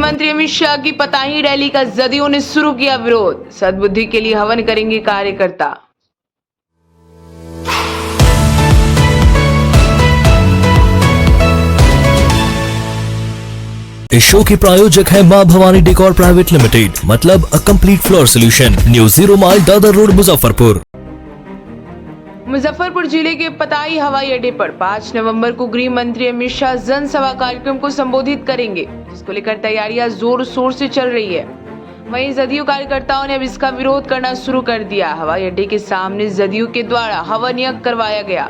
मंत्री अमित शाह की पताही रैली का जदयू ने शुरू किया विरोध। सद्बुद्धि के लिए हवन करेंगे कार्यकर्ता। इस शो के प्रायोजक है मां भवानी डेकोर प्राइवेट लिमिटेड, मतलब a complete floor solution, new 0 mile Dadar road, Muzaffarpur. Muzaffarpur जिले के पताही हवाई अड्डे पर 5 नवंबर को गृह मंत्री अमित शाह जनसभा कार्यक्रम को संबोधित करेंगे, जिसको लेकर तैयारियां जोर शोर से चल रही है। वहीं जदयू कार्यकर्ताओं ने अब इसका विरोध करना शुरू कर दिया। हवाई अड्डे के सामने जदयू के द्वारा हवन यज्ञ करवाया गया,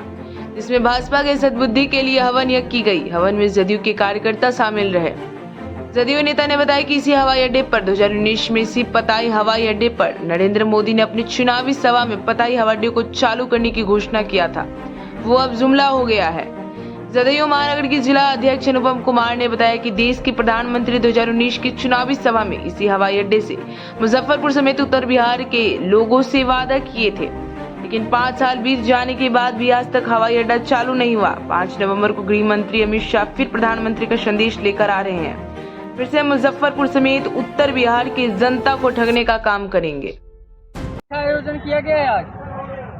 जिसमें भाजपा के सद्बुद्धि के लिए हवन यज्ञ की गई। हवन में जदयू के कार्यकर्ता शामिल रहे। जदयू नेता ने बताया कि इसी हवाई अड्डे पर 2019 में इसी पताही हवाई अड्डे पर नरेंद्र मोदी ने अपनी चुनावी सभा में पताही हवाई अड्डे को चालू करने की घोषणा किया था, वो अब जुमला हो गया है। जदयू महानगर की जिला अध्यक्ष अनुपम कुमार ने बताया कि देश के प्रधानमंत्री 2019 की चुनावी सभा में इसी हवाई अड्डे से मुजफ्फरपुर समेत उत्तर बिहार के लोगों से वादा किए थे, लेकिन 5 साल बीत जाने के बाद भी आज तक हवाई अड्डा चालू नहीं हुआ। 5 नवंबर को गृह मंत्री अमित शाह फिर प्रधानमंत्री का संदेश लेकर आ रहे हैं। फिर से मुजफ्फरपुर समेत उत्तर बिहार की जनता को ठगने का काम करेंगे। आयोजन किया गया है आज?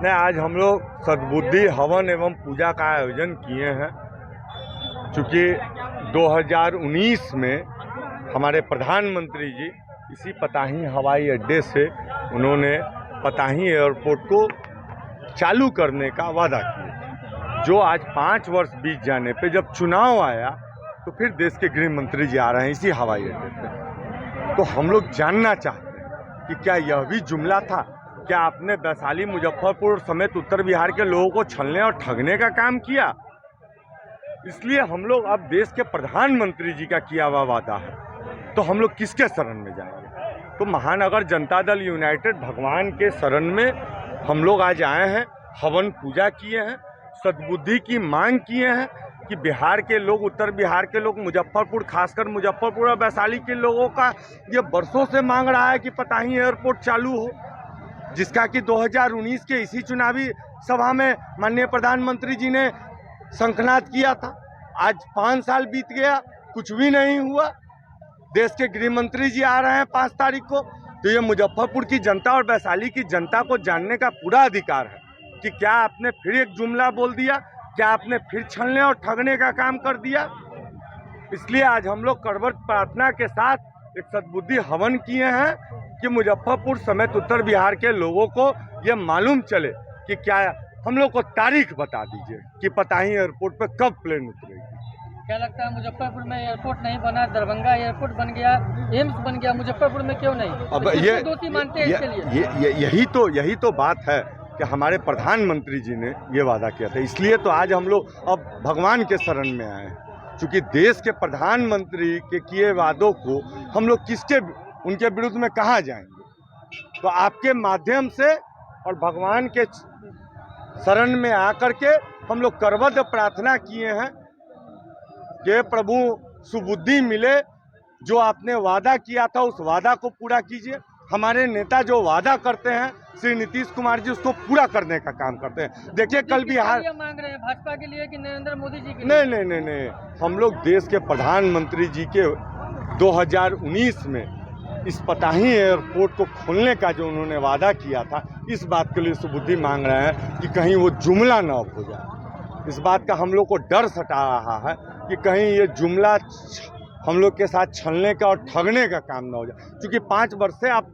नहीं, आज हम लोग सद्बुद्धि हवन एवं पूजा का आयोजन किए हैं। चूँकि 2019 में हमारे प्रधानमंत्री जी इसी पताही हवाई अड्डे से उन्होंने पताही एयरपोर्ट को चालू करने का वादा किया, जो आज 5 वर्ष बीत जाने पे जब चुनाव आया तो फिर देश के गृह मंत्री जी आ रहे हैं इसी हवाई अड्डे पे। तो हम लोग जानना चाहते हैं कि क्या यह भी जुमला था? क्या आपने वैशाली, मुजफ्फरपुर समेत उत्तर बिहार के लोगों को छलने और ठगने का काम किया? इसलिए हम लोग अब देश के प्रधानमंत्री जी का किया हुआ वादा है, तो हम लोग किसके शरण में जाएंगे? तो महानगर जनता दल यूनाइटेड भगवान के शरण में हम लोग आज आए हैं। हवन पूजा किए हैं, सद्बुद्धि की मांग किए हैं कि बिहार के लोग, उत्तर बिहार के लोग, मुजफ्फरपुर, खासकर मुजफ्फरपुर और वैशाली के लोगों का ये बरसों से मांग रहा है कि पताही एयरपोर्ट चालू हो, जिसका कि 2019 के इसी चुनावी सभा में माननीय प्रधानमंत्री जी ने शंखनाद किया था। आज 5 साल बीत गया, कुछ भी नहीं हुआ। देश के गृह मंत्री जी आ रहे हैं 5 तारीख को, तो ये मुजफ्फरपुर की जनता और वैशाली की जनता को जानने का पूरा अधिकार है कि क्या आपने फिर एक जुमला बोल दिया, क्या आपने फिर छलने और ठगने का काम कर दिया। इसलिए आज हम लोग कड़वट प्रार्थना के साथ एक सद्बुद्धि हवन किए हैं कि मुजफ्फरपुर समेत उत्तर बिहार के लोगों को ये मालूम चले कि क्या हम लोग को तारीख बता दीजिए कि पताही एयरपोर्ट पे कब प्लेन उतरेगी। क्या लगता है मुजफ्फरपुर में एयरपोर्ट नहीं बना, दरभंगा एयरपोर्ट बन गया, एम्स बन गया, मुजफ्फरपुर में क्यों नहीं? अब ये दोषी मानते हैं इसके लिए? यही तो बात है कि हमारे प्रधानमंत्री जी ने ये वादा किया था। इसलिए तो आज हम लोग अब भगवान के शरण में आए हैं, क्योंकि देश के प्रधानमंत्री के किए वादों को हम लोग उनके विरुद्ध में कहाँ जाएंगे। तो आपके माध्यम से और भगवान के शरण में आकर के हम लोग करबद्ध प्रार्थना किए हैं कि प्रभु सुबुद्धि मिले, जो आपने वादा किया था उस वादा को पूरा कीजिए। हमारे नेता जो वादा करते हैं, श्री नीतीश कुमार जी, उसको पूरा करने का काम करते हैं। देखिए कल बिहार मांग रहे हैं भाजपा के लिए कि नरेंद्र मोदी जी के लिए? नहीं, हम लोग देश के प्रधानमंत्री जी के 2019 में इस पताही एयरपोर्ट को खोलने का जो उन्होंने वादा किया था, इस बात के लिए सुबुद्धि मांग रहे हैं कि कहीं वो जुमला न हो जाए। इस बात का हम लोग को डर सता रहा है कि कहीं ये जुमला हम लोग के साथ छलने का और ठगने का काम ना हो जाए। क्योंकि 5 वर्ष से आप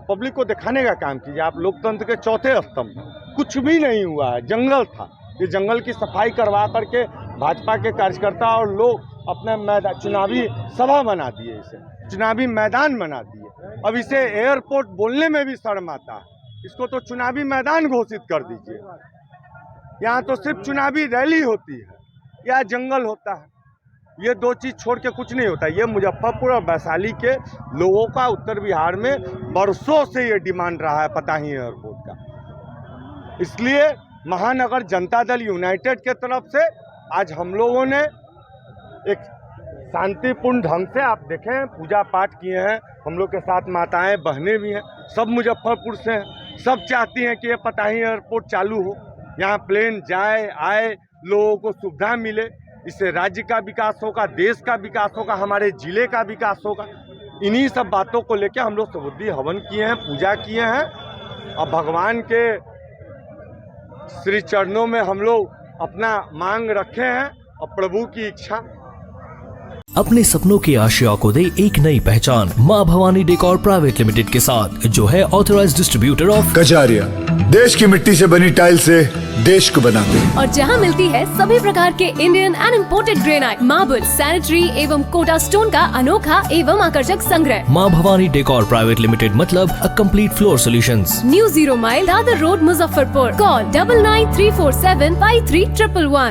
पब्लिक को दिखाने का काम कीजिए, आप लोकतंत्र के चौथे स्तंभ हैं। कुछ भी नहीं हुआ है, जंगल था, ये जंगल की सफाई करवा करके भाजपा के कार्यकर्ता और लोग अपने चुनावी सभा बना दिए, इसे चुनावी मैदान बना दिए। अब इसे एयरपोर्ट बोलने में भी शर्म आता है, इसको तो चुनावी मैदान घोषित कर दीजिए। यहाँ तो सिर्फ चुनावी रैली होती है या जंगल होता है, ये 2 चीज़ छोड़ के कुछ नहीं होता। ये मुजफ्फरपुर और वैशाली के लोगों का उत्तर बिहार में बरसों से ये डिमांड रहा है पताही एयरपोर्ट का। इसलिए महानगर जनता दल यूनाइटेड के तरफ से आज हम लोगों ने एक शांतिपूर्ण ढंग से, आप देखें, पूजा पाठ किए हैं। हम लोग के साथ माताएं बहनें भी हैं, सब मुजफ्फरपुर से हैं, सब चाहती हैं कि ये पताही एयरपोर्ट चालू हो, यहाँ प्लेन जाए आए, लोगों को सुविधा मिले। इससे राज्य का विकास होगा, देश का विकास होगा, हमारे जिले का विकास होगा। इन्हीं सब बातों को लेकर हम लोग सुबुद्धि हवन किए हैं, पूजा किए हैं और भगवान के श्री चरणों में हम लोग अपना मांग रखे हैं और प्रभु की इच्छा। अपने सपनों की आशा को दे एक नई पहचान माँ भवानी डेकोर प्राइवेट लिमिटेड के साथ, जो है ऑथराइज्ड डिस्ट्रीब्यूटर ऑफ कजारिया। देश की मिट्टी से बनी टाइल से देश को बनाते हैं। और जहां मिलती है सभी प्रकार के Indian and imported granite, marble, sanitary एवं कोटा स्टोन का अनोखा एवं आकर्षक संग्रह। माँ भवानी डेकोर प्राइवेट लिमिटेड मतलब a complete floor solutions. New 0 mile Dadar road Muzaffarpur. Call 9934753111।